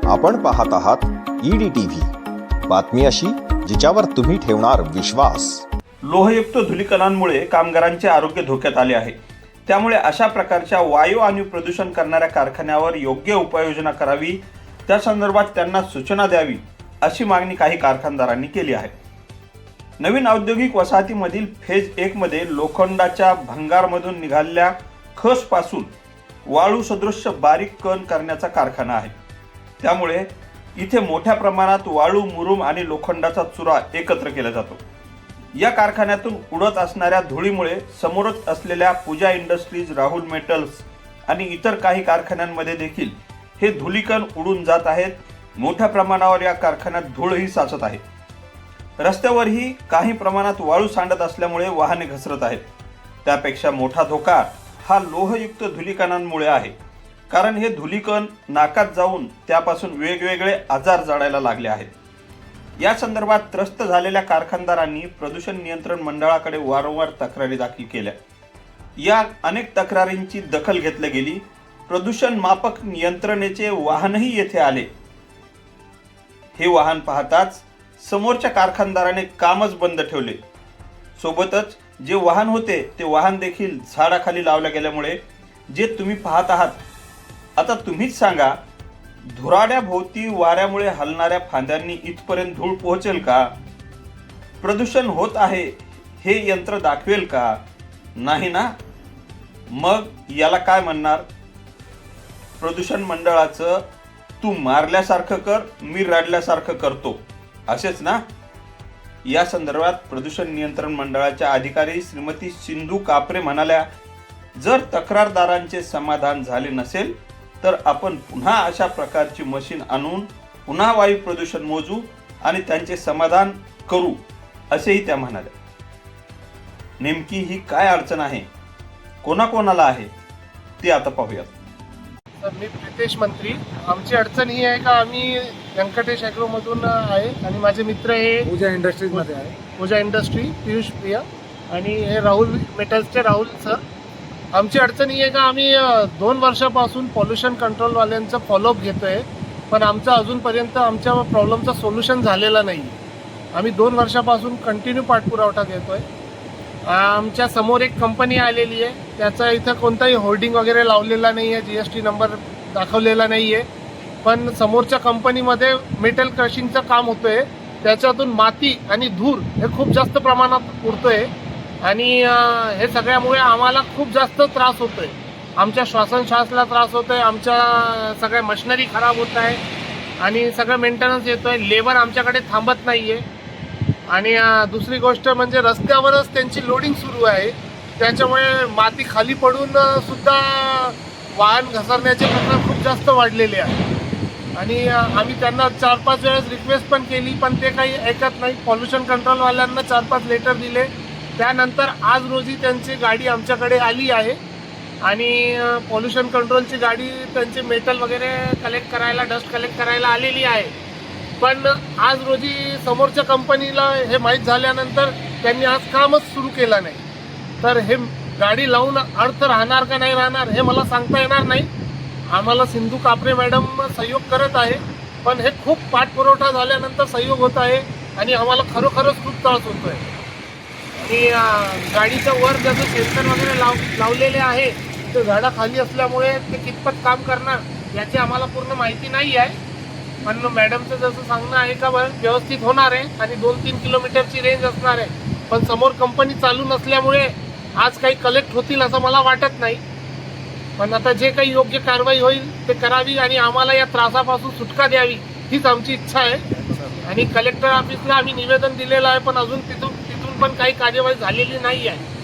आपण पाहत आहात EDTV, बातमी अशी जिच्यावर तुम्ही ठेवणार विश्वास। लोहयुक्त धुलीकणांमुळे कामगारांचे आरोग्य धोक्यात आले आहे। त्यामुळे अशा प्रकारच्या वायू आणि प्रदूषण करणाऱ्या कारखान्यावर योग्य उपाययोजना करावी, त्या संदर्भात त्यांना सूचना द्यावी अशी मागणी काही कारखानदारांनी केली आहे। नवीन औद्योगिक वसाहतीमधील फेज 1 मध्ये लोखंडाच्या भंगारमधून निघालेल्या खसपासून वाळू सदृश्य बारीक कण करण्याचा कारखाना आहे। त्यामुळे इथे मोठ्या प्रमाणात वाळू, मुरुम आणि लोखंडाचा चुरा एकत्र केला जातो। या कारखान्यातून उडत असणाऱ्या धुळीमुळे समोरच असलेल्या पूजा इंडस्ट्रीज, राहुल मेटल्स आणि इतर काही कारखान्यांमध्ये देखील हे धुलीकण उडून जात आहेत। मोठ्या प्रमाणावर या कारखान्यात धूळही साचत आहे। रस्त्यावरही काही प्रमाणात वाळू सांडत असल्यामुळे वाहने घसरत आहेत। त्यापेक्षा मोठा धोका हा लोहयुक्त धुलीकणांमुळे आहे, कारण हे धुलीकण नाकात जाऊन त्यापासून वेगवेगळे आजार जडायला लागले आहेत। या संदर्भात त्रस्त झालेल्या कारखानदारांनी प्रदूषण नियंत्रण मंडळाकडे वारंवार तक्रारी दाखल केल्या। या अनेक तक्रारींची दखल घेतली गेली। प्रदूषण मापक यंत्रणेचे वाहनही येथे आले। हे वाहन पाहताच समोरच्या कारखानदाराने कामच बंद ठेवले। सोबतच जे वाहन होते ते वाहन देखील झाडाखाली लावले गेल्यामुळे जे तुम्ही पाहत आहात, आता तुम्हीच सांगा, धुराड्याभोवती वाऱ्यामुळे हलणाऱ्या फांद्यांनी इथपर्यंत धूळ पोहोचेल का? प्रदूषण होत आहे हे यंत्र दाखवेल का? नाही ना। मग याला काय म्हणणार? प्रदूषण मंडळाचं तू मारल्यासारखं कर, मी रडल्यासारखं करतो, असेच ना? या संदर्भात प्रदूषण नियंत्रण मंडळाच्या अधिकारी श्रीमती सिंधू कापरे म्हणाल्या, जर तक्रारदारांचे समाधान झाले नसेल तर आपण पुन्हा अशा प्रकारची मशीन आणून पुन्हा वायू प्रदूषण मोजू आणि त्यांचे समाधान करू, असेही त्या म्हणाल्या। नेमकी ही काय अडचण आहे, कोणाकोणाला आहे, ते आता पाहूयात। तर मी प्रितेश मंत्री। आमची अडचण ही आहे का, आम्ही व्यंकटेश ॲग्रोमधून आहे आणि माझे मित्र हे पूजा इंडस्ट्रीजमध्ये आहे। पूजा इंडस्ट्री, पियुष प्रिया आणि हे राहुल मेटल्सचे राहुल सर। आमची अडचण ही आहे का, आम्ही 2 वर्षापासून पॉल्युशन कंट्रोलवाल्यांचं फॉलोअप घेतो आहे, पण आमचं अजूनपर्यंत आमच्या प्रॉब्लेमचं सोल्युशन झालेलं नाही। आम्ही 2 वर्षापासून कंटिन्यू पाठपुरावठा घेतो आहे। आमच्या समोर एक कंपनी आलेली आहे, त्याचा इथं कोणताही होर्डिंग वगैरे लावलेला नाही आहे, GST नंबर दाखवलेला नाही आहे, पण समोरच्या कंपनीमध्ये मेटल क्रशिंगचं काम होतं आहे। त्याच्यातून माती आणि धूर हे खूप जास्त प्रमाणात उडतं आहे आणि हे सगळ्यामुळे आम्हाला खूप जास्त त्रास होतो आहे। आमच्या श्वासोच्छ्वासाला त्रास होतो आहे, आमच्या सगळ्या मशिनरी खराब होत आहे आणि सगळं मेंटेनन्स येतो आहे। लेबर आमच्याकडे थांबत नाही आहे आणि दुसरी गोष्ट म्हणजे रस्त्यावरच त्यांची लोडिंग सुरू आहे, त्याच्यामुळे माती खाली पडून सुद्धा वाहन घसरण्याचे प्रकार खूप जास्त वाढलेले आहे आणि आम्ही त्यांना 4-5 वेळेस रिक्वेस्ट पण केली, पण ते काही ऐकत नाही। पॉल्युशन कंट्रोलवाल्यांना 4-5 लेटर दिले, त्यानंतर आज रोजी त्यांची गाडी आमच्याकडे आली आहे आणि पॉल्युशन कंट्रोलची गाडी त्यांचे मेटल वगैरे कलेक्ट करायला, डस्ट कलेक्ट करायला आलेली आहे। पण आज रोजी समोरच्या कंपनीला हे माहीत झाल्यानंतर त्यांनी आज कामच सुरू केलं नाही। तर हे गाडी लावून अर्थ राहणार का नाही राहणार हे मला सांगता येणार नाही। आम्हाला सिंधू कापरे मॅडम सहयोग करत आहे, पण हे खूप पाठपुरवठा झाल्यानंतर सहयोग होत आहे आणि आम्हाला खरोखरच खूप त्रास होतो आहे। आणि गाडीच्या वर जसं सेन्सर वगैरे लावलेले आहे, ते झाडाखाली असल्यामुळे ते कितपत काम करणार याची आम्हाला पूर्ण माहिती नाही आहे। पण मॅडमचं जसं सांगणं आहे का व्यवस्थित होणार आहे आणि 2-3 किलोमीटरची रेंज असणार आहे, पण समोर कंपनी चालू नसल्यामुळे आज काही कलेक्ट होतील असं मला वाटत नाही। पण आता जे काही योग्य कारवाई होईल ते करावी आणि आम्हाला या त्रासापासून सुटका द्यावी, हीच आमची इच्छा आहे। आणि कलेक्टर ऑफिसला आम्ही निवेदन दिलेलं आहे, पण अजून तिथून पण काही कार्यवाही झालेली नाही आहे।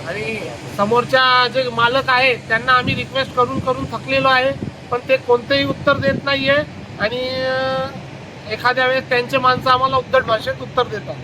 आणि समोरच्या जे मालक आहे त्यांना आम्ही रिक्वेस्ट करून थकलेलो आहे, पण ते कोणतेही उत्तर देत नाही आहे आणि एखाद्या वेळेस त्यांचे माणसं आम्हाला उद्धट भाषेत उत्तर देतात।